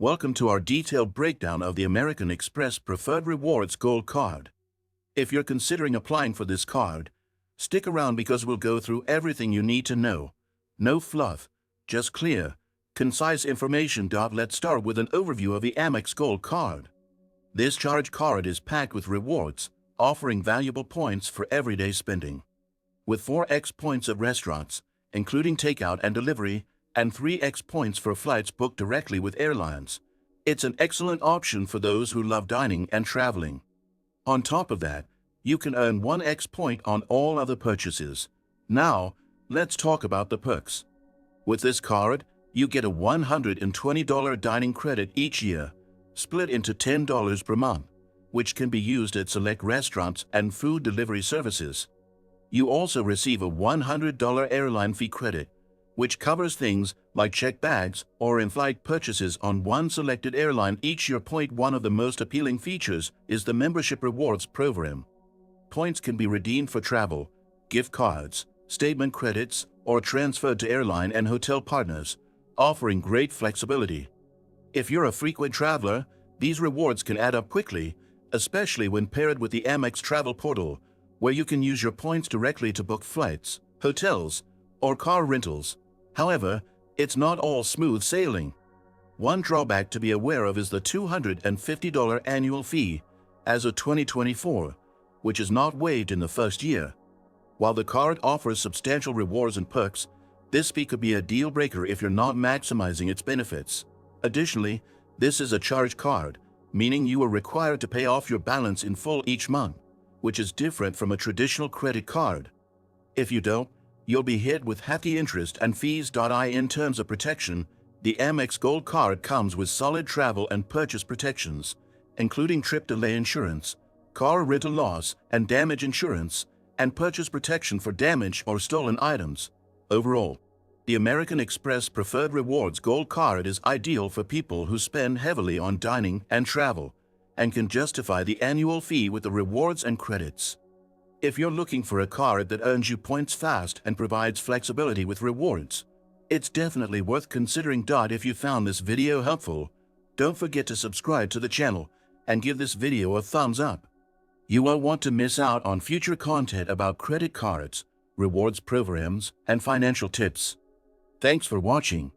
Welcome to our detailed breakdown of the American Express Preferred Rewards Gold Card. If you're considering applying for this card, stick around because we'll go through everything you need to know. No fluff, just clear, concise information. Let's start with an overview of the Amex Gold Card. This charge card is packed with rewards, offering valuable points for everyday spending. With 4x points of restaurants, including takeout and delivery, and 3x points for flights booked directly with airlines, it's an excellent option for those who love dining and traveling. On top of that, you can earn 1x point on all other purchases. Now, let's talk about the perks. With this card, you get a $120 dining credit each year, split into $10 per month, which can be used at select restaurants and food delivery services. You also receive a $100 airline fee credit, which covers things like checked bags or in-flight purchases on one selected airline each year. One of the most appealing features is the membership rewards program. Points can be redeemed for travel, gift cards, statement credits, or transferred to airline and hotel partners, offering great flexibility. If you're a frequent traveler, these rewards can add up quickly, especially when paired with the Amex Travel Portal, where you can use your points directly to book flights, hotels, or car rentals. However, it's not all smooth sailing. One drawback to be aware of is the $250 annual fee as of 2024, which is not waived in the first year. While the card offers substantial rewards and perks, this fee could be a deal breaker if you're not maximizing its benefits. Additionally, this is a charge card, meaning you are required to pay off your balance in full each month, which is different from a traditional credit card. If you don't, you'll be hit with hefty interest and fees. In terms of protection, the Amex Gold Card comes with solid travel and purchase protections, including trip delay insurance, car rental loss and damage insurance, and purchase protection for damaged or stolen items. Overall, the American Express Preferred Rewards Gold Card is ideal for people who spend heavily on dining and travel, and can justify the annual fee with the rewards and credits. If you're looking for a card that earns you points fast and provides flexibility with rewards, it's definitely worth considering. If you found this video helpful, don't forget to subscribe to the channel and give this video a thumbs up. You won't want to miss out on future content about credit cards, rewards programs, and financial tips. Thanks for watching.